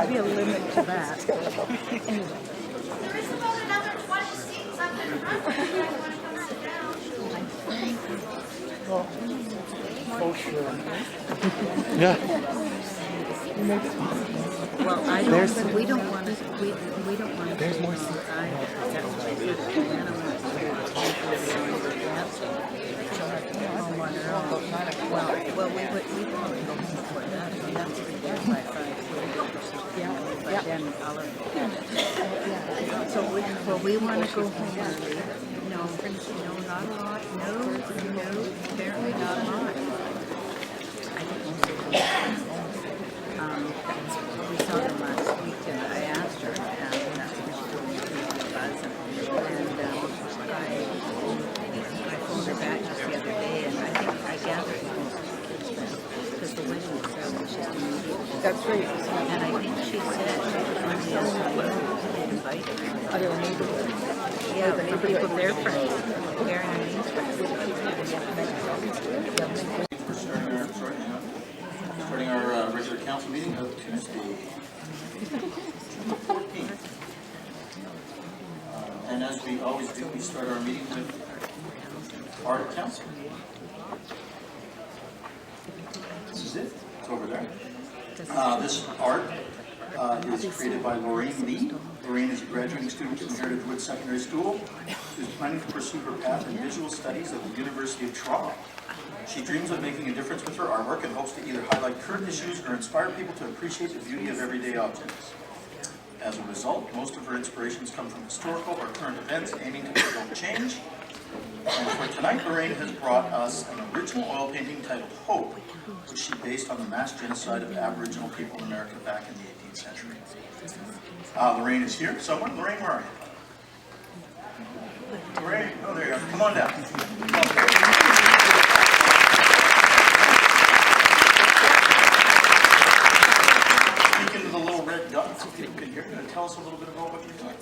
should be a limit to that. Anyway. There is about another 20 seats up in front if you guys want to come sit down. Well, for sure. Yeah. Well, I don't, but we don't want to, we don't want to. There's more seats. Well, we probably go for that. That's the best by 5. Yeah. Then so we want to go home early. No, not a lot. No, apparently not a lot. I don't know. We saw them last week, and I asked her, and that's what she told me to do. I phoned her back just the other day, and I gathered because the wedding itself was just immediate. That's right. And I think she said she was invited. Oh, they were neighbors. Yeah, the people, their friends. Karen and me. Starting our regular council meeting of Tuesday, June 14th. And as we always do, we start our meeting with art of council. This is it. It's over there. This art is created by Lorraine Lee. Lorraine is a graduating student from Heritage Woods Secondary School who is planning to pursue her path in visual studies at the University of Toronto. She dreams of making a difference with her artwork and hopes to either highlight current issues or inspire people to appreciate the beauty of everyday objects. As a result, most of her inspirations come from historical or current events aiming to provoke change. And for tonight, Lorraine has brought us an original oil painting titled Hope, which she based on the mass genocide of Aboriginal people in America back in the 18th century. Lorraine is here somewhere. Lorraine, where are you? Lorraine, oh, there you are. Come on down. Speak into the little red dot so people can hear you and tell us a little bit about what you're doing.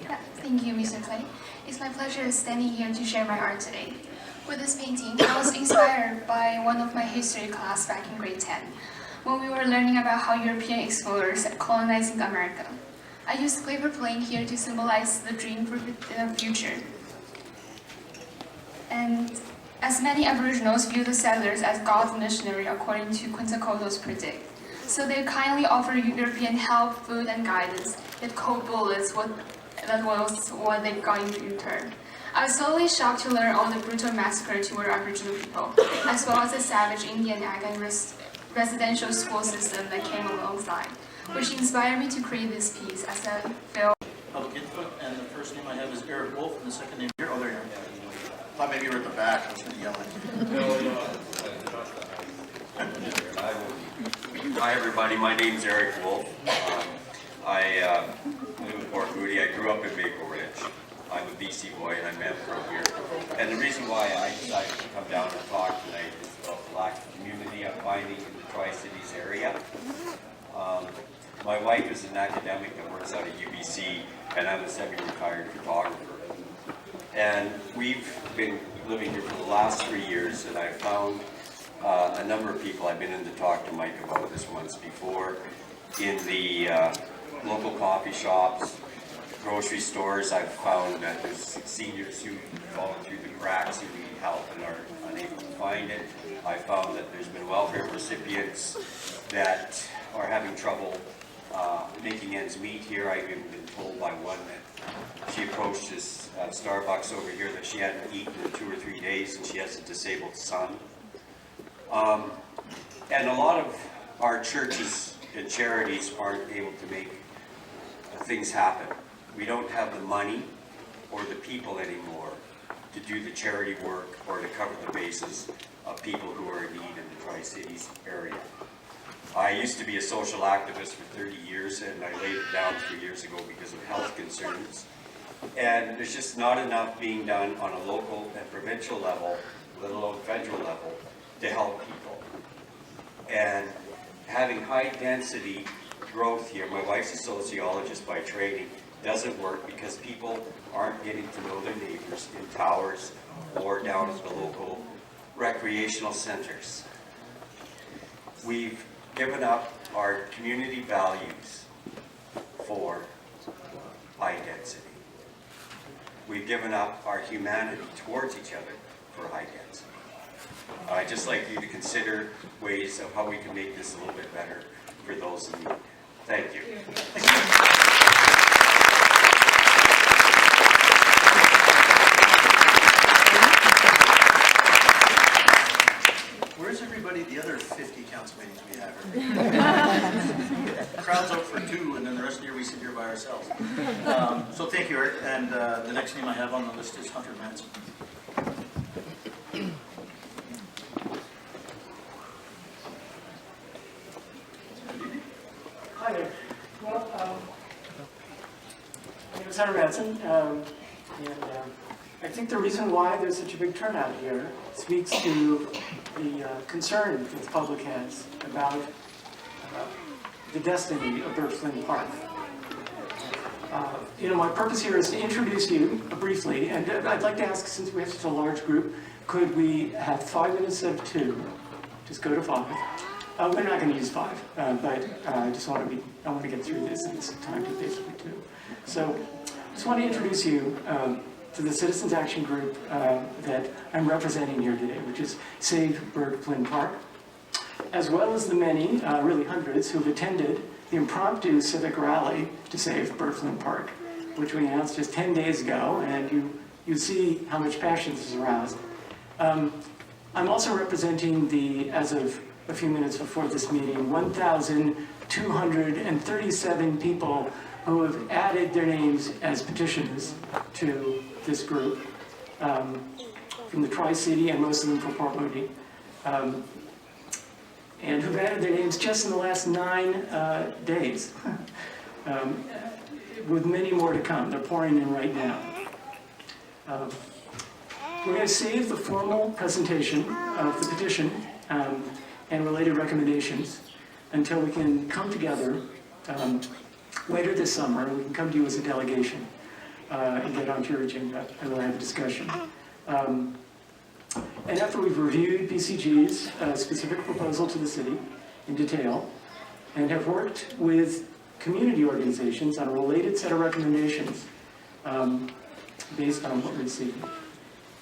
Yeah, thank you, Mr. Clay. It's my pleasure standing here to share my art today. With this painting, I was inspired by one of my history class back in grade 10, when we were learning about how European explorers had colonizing America. I used paper plane here to symbolize the dream for the future. And as many Aboriginals view the settlers as God's missionary according to Quetzalcoatl's predict. So they kindly offer European help, food, and guidance, yet cold bullets, that was what they got in return. I was totally shocked to learn all the brutal massacre toward Aboriginal people, as well as the savage Indian Act and residential school system that came alongside, which inspired me to create this piece as a film. Public input, and the first name I have is Eric Wolf, and the second name here. Oh, there you are. I thought maybe you were at the back. I was going to yell at you. Hi everybody, my name is Eric Wolf. I live in Port Moody. I grew up in Maple Ridge. I'm a BC boy and I'm from here. And the reason why I decided to come down and talk tonight is about the lack of community I'm finding in the Tri-Cities area. My wife is an academic that works out of UBC, and I'm a semi-retired photographer. And we've been living here for the last 3 years, and I've found a number of people. I've been in to talk to Mike about this once before, in the local coffee shops, grocery stores. I've found that there's seniors who've fallen through the cracks who need help and are unable to find it. I found that there's been welfare recipients that are having trouble making ends meet here. I've even been told by one that she approached this Starbucks over here that she hadn't eaten in 2 or 3 days and she has a disabled son. And a lot of our churches and charities aren't able to make things happen. We don't have the money or the people anymore to do the charity work or to cover the bases of people who are in need in the Tri-Cities area. I used to be a social activist for 30 years and I laid it down 3 years ago because of health concerns. And there's just not enough being done on a local and provincial level, let alone federal level, to help people. And having high density growth here, my wife's a sociologist by training, doesn't work because people aren't getting to know their neighbors in towers or down at the local recreational centers. We've given up our community values for high density. We've given up our humanity towards each other for high density. I'd just like you to consider ways of how we can make this a little bit better for those in need. Thank you. Where's everybody, the other 50 council meetings we have? Crowds out for 2, and then the rest of the year we sit here by ourselves. So thank you, Eric. And the next name I have on the list is Hunter Madsen. Hi there. Well, my name is Hunter Madsen, I think the reason why there's such a big turnout here speaks to the concern that the public has about the destiny of Bert Flinn Park. My purpose here is to introduce you briefly, and I'd like to ask, since we have such a large group, could we have 5 minutes instead of 2? Just go to 5. We're not going to use 5, but I want to get through this in this time to basically 2. So, just want to introduce you to the Citizens Action Group that I'm representing here today, which is Save Bert Flinn Park, as well as the many, really hundreds, who've attended the impromptu civic rally to save Bert Flinn Park, which we announced just 10 days ago, and you see how much passion this has aroused. I'm also representing as of a few minutes before this meeting, 1,237 people who have added their names as petitioners to this group, from the Tri-City and most of them from Port Moody, and who've added their names just in the last 9 days, with many more to come. They're pouring in right now. We're going to save the formal presentation of the petition and related recommendations until we can come together later this summer, and we can come to you as a delegation and get onto your agenda and we'll have a discussion. And after we've reviewed BCG's specific proposal to the city in detail and have worked with community organizations on a related set of recommendations based on what we see,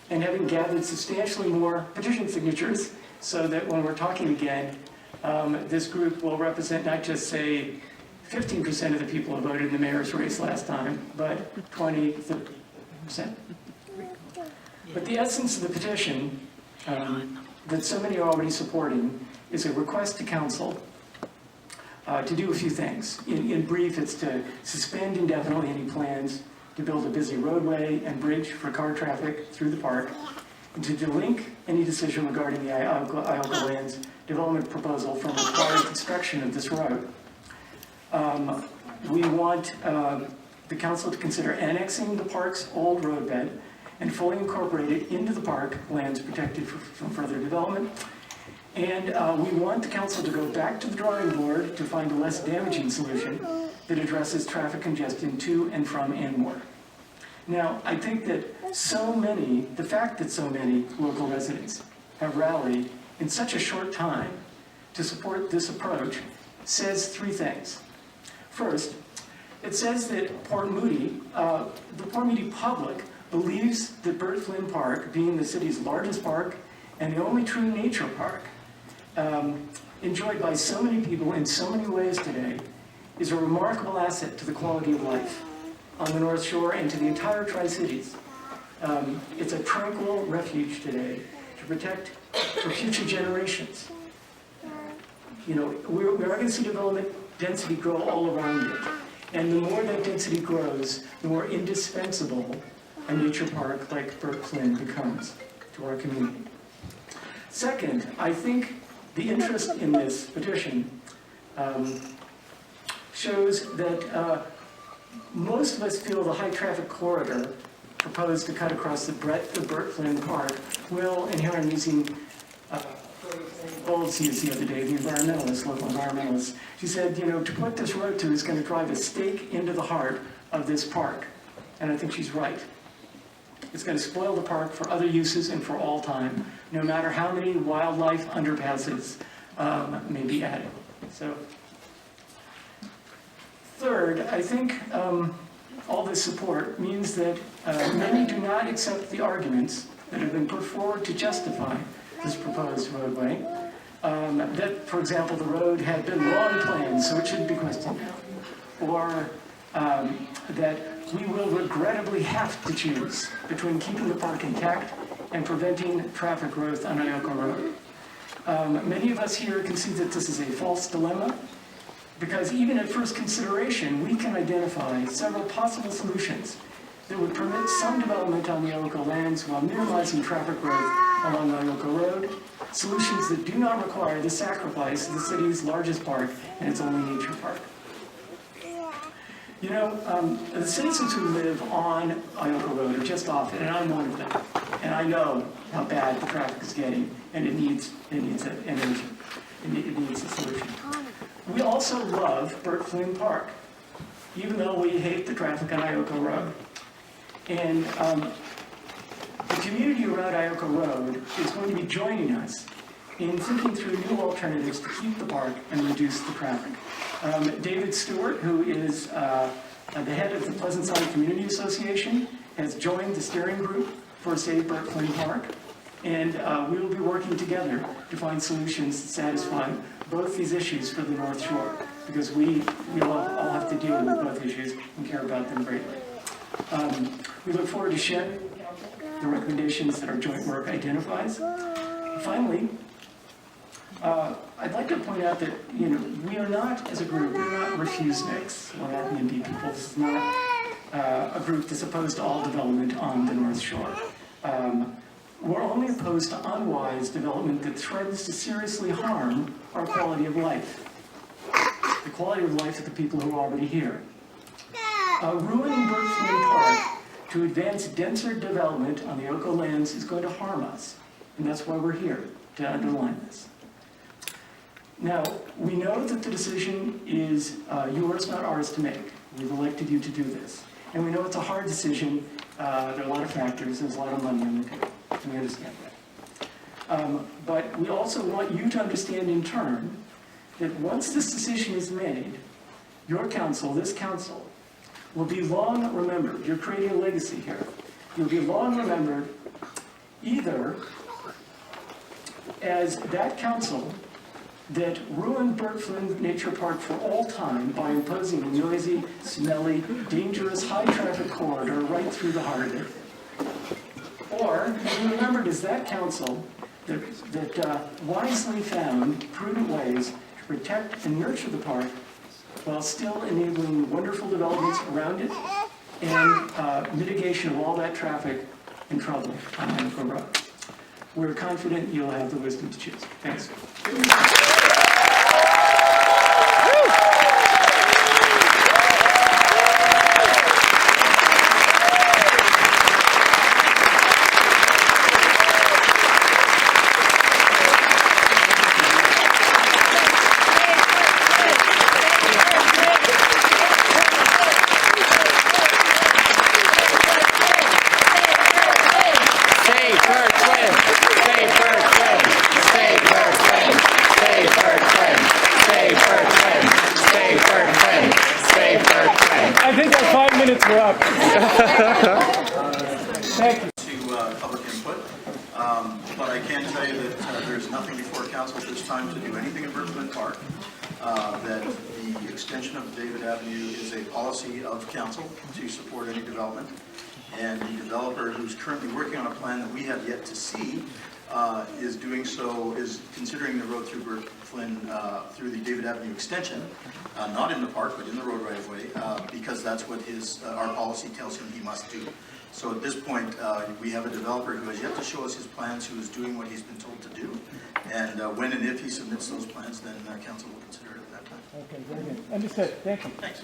and having gathered substantially more petition signatures so that when we're talking again, this group will represent not just, say, 15% of the people who voted in the mayor's race last time, but 20, 30%. But the essence of the petition that so many are already supporting is a request to council to do a few things. In brief, it's to suspend indefinitely any plans to build a busy roadway and bridge for car traffic through the park, and to delink any decision regarding the Iolco Lands development proposal from required construction of this road. We want the council to consider annexing the park's old roadbed and fully incorporate it into the park lands protected from further development. And we want the council to go back to the drawing board to find a less damaging solution that addresses traffic congestion to and from Anmore. Now, I think that the fact that so many local residents have rallied in such a short time to support this approach says 3 things. First, it says that the Port Moody public believes that Bert Flinn Park, being the city's largest park and the only true nature park, enjoyed by so many people in so many ways today, is a remarkable asset to the quality of life on the North Shore and to the entire Tri-Cities. It's a tranquil refuge today to protect for future generations. We're going to see development density grow all around it. And the more that density grows, the more indispensable a nature park like Bert Flinn becomes to our community. Second, I think the interest in this petition shows that most of us feel the high traffic corridor proposed to cut across the breadth of Bert Flinn Park will, and here I'm using Gold's used the other day, the local environmentalist. She said, to put this road to is going to drive a stake into the heart of this park. And I think she's right. It's going to spoil the park for other uses and for all time, no matter how many wildlife underpasses may be added. So Third, I think all this support means that many do not accept the arguments that have been put forward to justify this proposed roadway. That, for example, the road had been long planned, so it shouldn't be questioned now. Or that we will regrettably have to choose between keeping the park intact and preventing traffic growth on Ioko Road. Many of us here concede that this is a false dilemma, because even at first consideration, we can identify several possible solutions that would permit some development on the Ioko lands while minimizing traffic growth along Ioko Road, solutions that do not require the sacrifice of the city's largest park and its only nature park. You know, the citizens who live on Ioko Road are just off it, and I'm one of them. And I know how bad the traffic is getting, and it needs an engine. It needs a solution. We also love Bert Flinn Park, even though we hate the traffic on Ioko Road. And the community around Ioko Road is going to be joining us in thinking through new alternatives to keep the park and reduce the traffic. David Stewart, who is the head of the Pleasant Side Community Association, has joined the steering group for Save Bert Flinn Park, and we will be working together to find solutions that satisfy both these issues for the North Shore, because we all have to deal with both issues and care about them greatly. We look forward to sharing the recommendations that our joint work identifies. Finally, I'd like to point out that, you know, we are not, as a group, we're not refuseniks. We're not NIMBY people. This is not a group that's opposed to all development on the North Shore. We're only opposed to unwise development that threatens to seriously harm our quality of life, the quality of life of the people who are already here. Ruining Bert Flinn Park to advance denser development on the Ioko lands is going to harm us, and that's why we're here, to underline this. Now, we know that the decision is yours, not ours to make. We've elected you to do this. And we know it's a hard decision. There are a lot of factors. There's a lot of money on the table. And we understand that. But we also want you to understand in turn that once this decision is made, your council, this council, will be long remembered. You're creating a legacy here. You'll be long remembered either as that council that ruined Bert Flinn Nature Park for all time by imposing a noisy, smelly, dangerous, high-traffic corridor right through the heart of it. Or you'll be remembered as that council that wisely found prudent ways to protect and nurture the park while still enabling wonderful developments around it and mitigation of all that traffic and trouble on Ioko Road. We're confident you'll have the wisdom to choose. Thanks. I think our 5 minutes were up. Thank you. To public input, but I can tell you that there's nothing before council at this time to do anything in Bert Flinn Park. That the extension of David Avenue is a policy of council to support any development, and the developer who's currently working on a plan that we have yet to see is doing so, is considering the road through Bert Flinn, through the David Avenue extension, not in the park, but in the road right of way, because that's what our policy tells him he must do. So at this point, we have a developer who has yet to show us his plans, who is doing what he's been told to do, and when and if he submits those plans, then council will consider it at that time. Okay, very good. Understood. Thank you. Thanks.